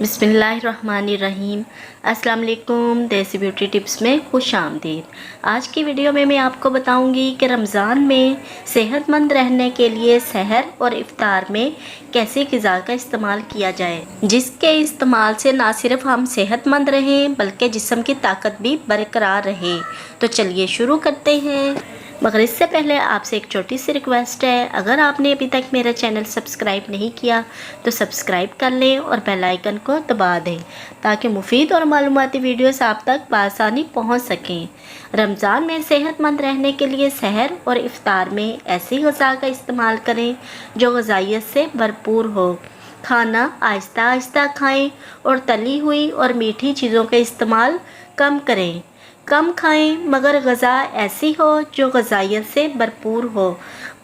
बिस्मिल्लाहिर्रहमानिर्रहीम। अस्सलाम वालेकुम। देसी ब्यूटी टिप्स में खुश आमदीद। आज की वीडियो में मैं आपको बताऊंगी कि रमज़ान में सेहतमंद रहने के लिए सहर और इफ्तार में कैसी ग़िज़ा का इस्तेमाल किया जाए, जिसके इस्तेमाल से ना सिर्फ हम सेहतमंद रहें बल्कि जिस्म की ताकत भी बरकरार रहे। तो चलिए शुरू करते हैं। मगर इससे पहले आपसे एक छोटी सी रिक्वेस्ट है, अगर आपने अभी तक मेरा चैनल सब्सक्राइब नहीं किया तो सब्सक्राइब कर लें और बेल आइकन को दबा दें ताकि मुफीद और मालूमाती वीडियोस आप तक बआसानी पहुंच सकें। रमज़ान में सेहतमंद रहने के लिए सहर और इफ्तार में ऐसी ग़िज़ा का इस्तेमाल करें जो ग़िज़ाइयत से भरपूर हो। खाना आहिस्ता आहिस्ता खाएँ और तली हुई और मीठी चीज़ों का इस्तेमाल कम करें। कम खाएं मगर ग़िज़ा ऐसी हो जो ग़िज़ाइयत से भरपूर हो।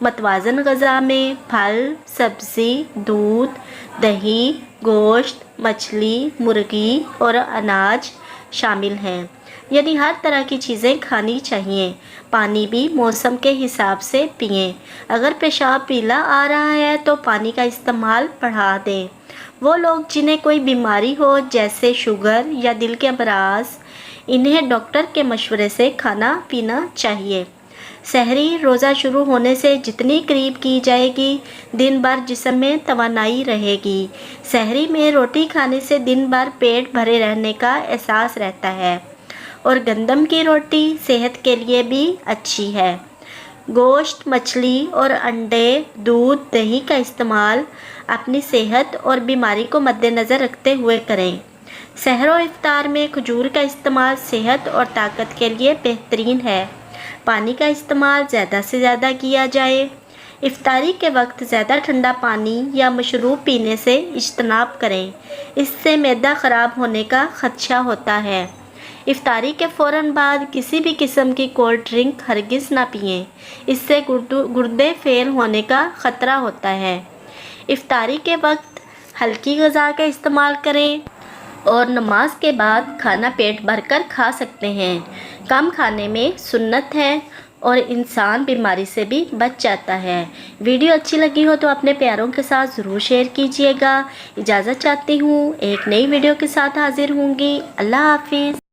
मतवाज़न ग़िज़ा में फल, सब्ज़ी, दूध, दही, गोश्त, मछली, मुर्गी और अनाज शामिल हैं। यानी हर तरह की चीज़ें खानी चाहिए। पानी भी मौसम के हिसाब से पिएं। अगर पेशाब पीला आ रहा है तो पानी का इस्तेमाल बढ़ा दें। वो लोग जिन्हें कोई बीमारी हो जैसे शुगर या दिल के अमराज, इन्हें डॉक्टर के मशवरे से खाना पीना चाहिए। सहरी रोज़ा शुरू होने से जितनी करीब की जाएगी दिन भर जिस्म में तवानाई रहेगी। सहरी में रोटी खाने से दिन भर पेट भरे रहने का एहसास रहता है और गंदम की रोटी सेहत के लिए भी अच्छी है। गोश्त, मछली और अंडे, दूध, दही का इस्तेमाल अपनी सेहत और बीमारी को मद्देनज़र रखते हुए करें। सहर और इफ्तार में खजूर का इस्तेमाल सेहत और ताकत के लिए बेहतरीन है। पानी का इस्तेमाल ज़्यादा से ज़्यादा किया जाए। इफ्तारी के वक्त ज़्यादा ठंडा पानी या मशरूब पीने से इज्तनाब करें, इससे मैदा ख़राब होने का ख़दशा होता है। इफ्तारी के फ़ौरन बाद किसी भी किस्म की कोल्ड ड्रिंक हरगिज़ ना पिएं, इससे गुर्दे फेल होने का ख़तरा होता है। इफ्तारी के वक्त हल्की ग़िज़ा का इस्तेमाल करें और नमाज के बाद खाना पेट भरकर खा सकते हैं। कम खाने में सुन्नत है और इंसान बीमारी से भी बच जाता है। वीडियो अच्छी लगी हो तो अपने प्यारों के साथ ज़रूर शेयर कीजिएगा। इजाज़त चाहती हूँ, एक नई वीडियो के साथ हाजिर होंगी। अल्लाह हाफिज़।